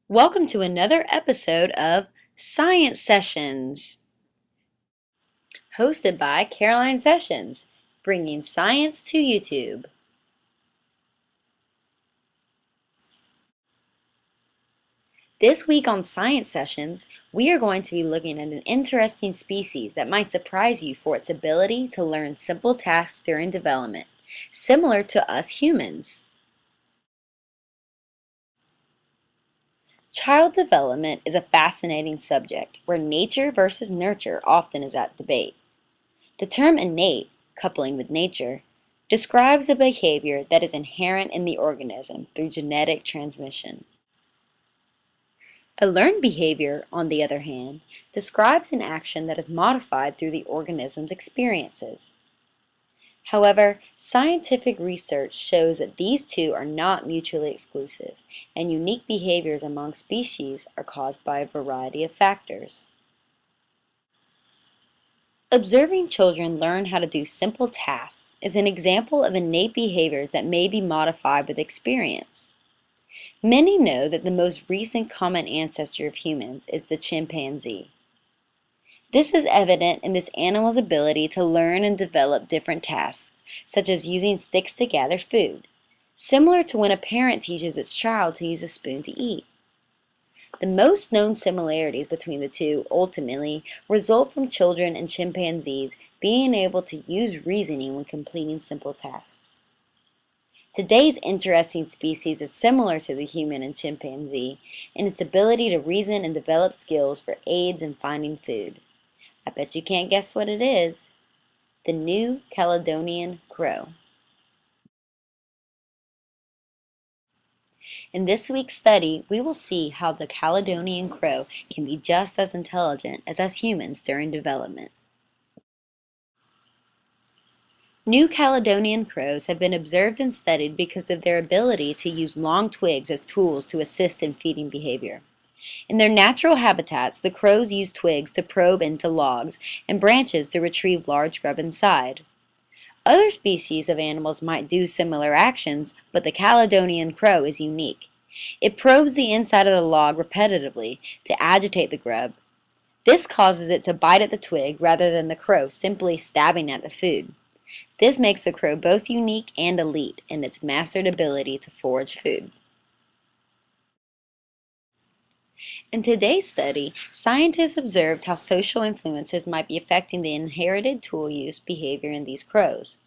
Welcome to another episode of Science Sessions, hosted by Caroline Sessions, bringing science to YouTube. This week on Science Sessions, we are going to be looking at an interesting species that might surprise you for its ability to learn simple tasks during development, similar to us humans. Child development is a fascinating subject where nature versus nurture often is at debate. The term innate, coupling with nature, describes a behavior that is inherent in the organism through genetic transmission. A learned behavior, on the other hand, describes an action that is modified through the organism's experiences. However, scientific research shows that these two are not mutually exclusive, and unique behaviors among species are caused by a variety of factors. Observing children learn how to do simple tasks is an example of innate behaviors that may be modified with experience. Many know that the most recent common ancestor of humans is the chimpanzee. This is evident in this animal's ability to learn and develop different tasks, such as using sticks to gather food, similar to when a parent teaches its child to use a spoon to eat. The most known similarities between the two ultimately result from children and chimpanzees being able to use reasoning when completing simple tasks. Today's interesting species is similar to the human and chimpanzee in its ability to reason and develop skills for aids in finding food. I bet you can't guess what it is. The New Caledonian crow. In this week's study, we will see how the Caledonian crow can be just as intelligent as us humans during development. New Caledonian crows have been observed and studied because of their ability to use long twigs as tools to assist in feeding behavior. In their natural habitats, the crows use twigs to probe into logs and branches to retrieve large grub inside. Other species of animals might do similar actions, but the Caledonian crow is unique. It probes the inside of the log repetitively to agitate the grub. This causes it to bite at the twig rather than the crow simply stabbing at the food. This makes the crow both unique and elite in its mastered ability to forage food. In today's study, scientists observed how social influences might be affecting the inherited tool use behavior in these crows.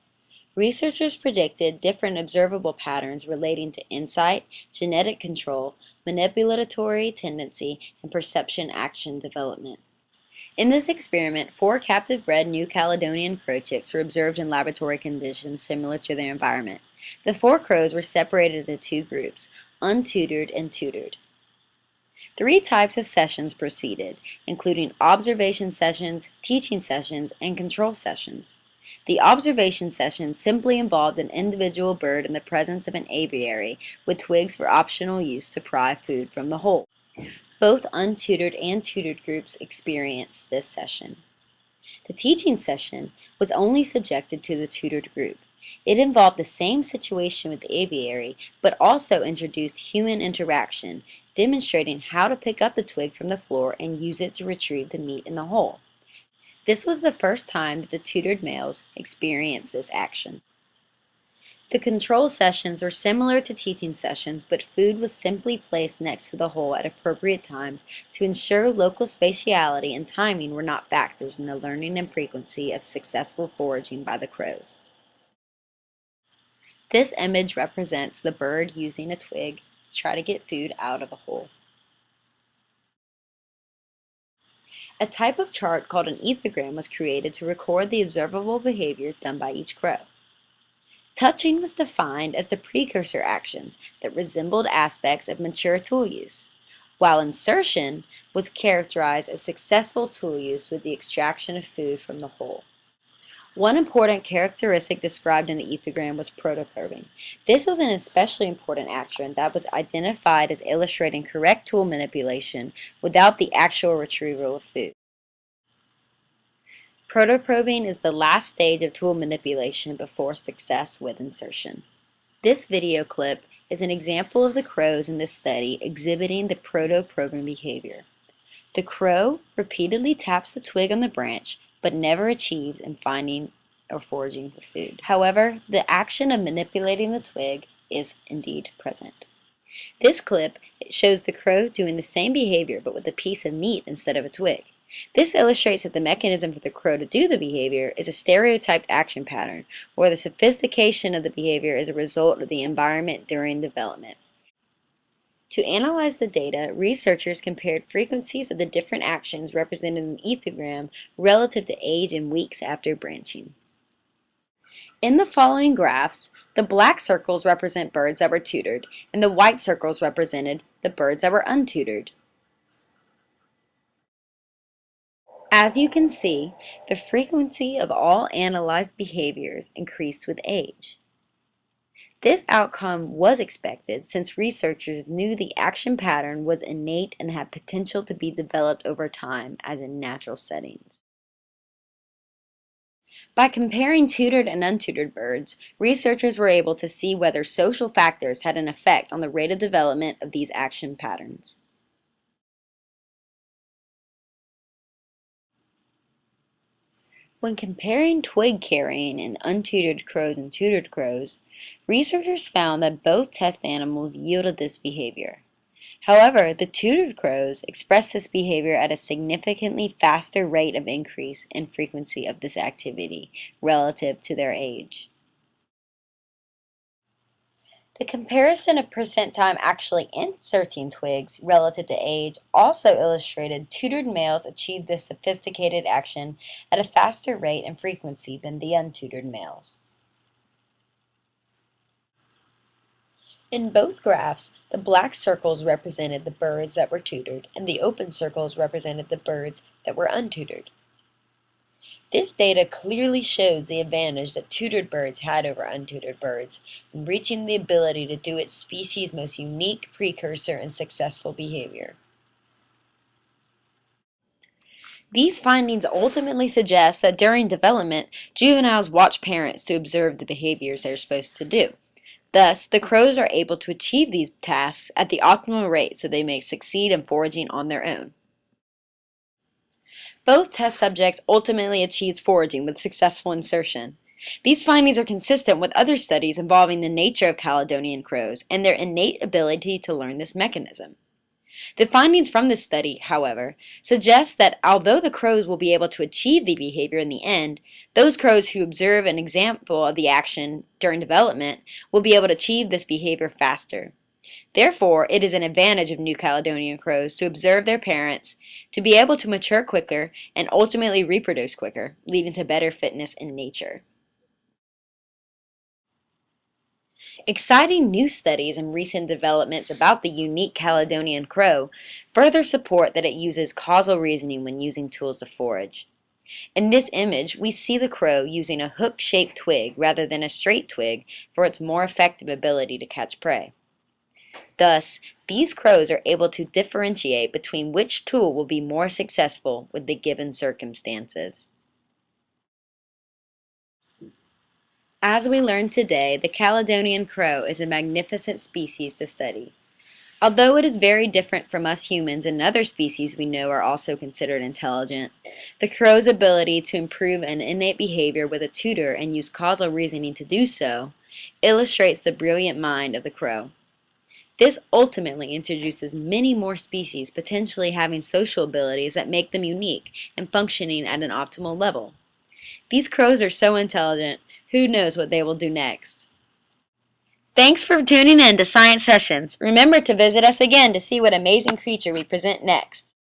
Researchers predicted different observable patterns relating to insight, genetic control, manipulatory tendency, and perception action development. In this experiment, 4 captive-bred New Caledonian crow chicks were observed in laboratory conditions similar to their environment. The 4 crows were separated into 2 groups, untutored and tutored. 3 types of sessions proceeded, including observation sessions, teaching sessions, and control sessions. The observation session simply involved an individual bird in the presence of an aviary with twigs for optional use to pry food from the hole. Both untutored and tutored groups experienced this session. The teaching session was only subjected to the tutored group. It involved the same situation with the aviary, but also introduced human interaction, demonstrating how to pick up the twig from the floor and use it to retrieve the meat in the hole. This was the first time that the tutored males experienced this action. The control sessions were similar to teaching sessions, but food was simply placed next to the hole at appropriate times to ensure local spatiality and timing were not factors in the learning and frequency of successful foraging by the crows. This image represents the bird using a twig to try to get food out of a hole. A type of chart called an ethogram was created to record the observable behaviors done by each crow. Touching was defined as the precursor actions that resembled aspects of mature tool use, while insertion was characterized as successful tool use with the extraction of food from the hole. One important characteristic described in the ethogram was protoprobing. This was an especially important action that was identified as illustrating correct tool manipulation without the actual retrieval of food. Protoprobing is the last stage of tool manipulation before success with insertion. This video clip is an example of the crows in this study exhibiting the proto-program behavior. The crow repeatedly taps the twig on the branch, but never achieves in finding or foraging for food. However, the action of manipulating the twig is indeed present. This clip shows the crow doing the same behavior but with a piece of meat instead of a twig. This illustrates that the mechanism for the crow to do the behavior is a stereotyped action pattern, where the sophistication of the behavior is a result of the environment during development. To analyze the data, researchers compared frequencies of the different actions represented in the ethogram relative to age and weeks after branching. In the following graphs, the black circles represent birds that were tutored, and the white circles represented the birds that were untutored. As you can see, the frequency of all analyzed behaviors increased with age. This outcome was expected since researchers knew the action pattern was innate and had potential to be developed over time as in natural settings. By comparing tutored and untutored birds, researchers were able to see whether social factors had an effect on the rate of development of these action patterns. When comparing twig carrying in untutored crows and tutored crows, researchers found that both test animals yielded this behavior. However, the tutored crows expressed this behavior at a significantly faster rate of increase in frequency of this activity relative to their age. The comparison of percent time actually inserting twigs relative to age also illustrated tutored males achieved this sophisticated action at a faster rate and frequency than the untutored males. In both graphs, the black circles represented the birds that were tutored, and the open circles represented the birds that were untutored. This data clearly shows the advantage that tutored birds had over untutored birds in reaching the ability to do its species' most unique precursor and successful behavior. These findings ultimately suggest that during development, juveniles watch parents to observe the behaviors they're supposed to do. Thus, the crows are able to achieve these tasks at the optimal rate so they may succeed in foraging on their own. Both test subjects ultimately achieved foraging with successful insertion. These findings are consistent with other studies involving the nature of Caledonian crows and their innate ability to learn this mechanism. The findings from this study, however, suggest that although the crows will be able to achieve the behavior in the end, those crows who observe an example of the action during development will be able to achieve this behavior faster. Therefore, it is an advantage of New Caledonian crows to observe their parents, to be able to mature quicker, and ultimately reproduce quicker, leading to better fitness in nature. Exciting new studies and recent developments about the unique Caledonian crow further support that it uses causal reasoning when using tools to forage. In this image, we see the crow using a hook-shaped twig rather than a straight twig for its more effective ability to catch prey. Thus, these crows are able to differentiate between which tool will be more successful with the given circumstances. As we learned today, the Caledonian crow is a magnificent species to study. Although it is very different from us humans and other species we know are also considered intelligent, the crow's ability to improve an innate behavior with a tutor and use causal reasoning to do so illustrates the brilliant mind of the crow. This ultimately introduces many more species potentially having social abilities that make them unique and functioning at an optimal level. These crows are so intelligent, who knows what they will do next? Thanks for tuning in to Science Sessions. Remember to visit us again to see what amazing creature we present next.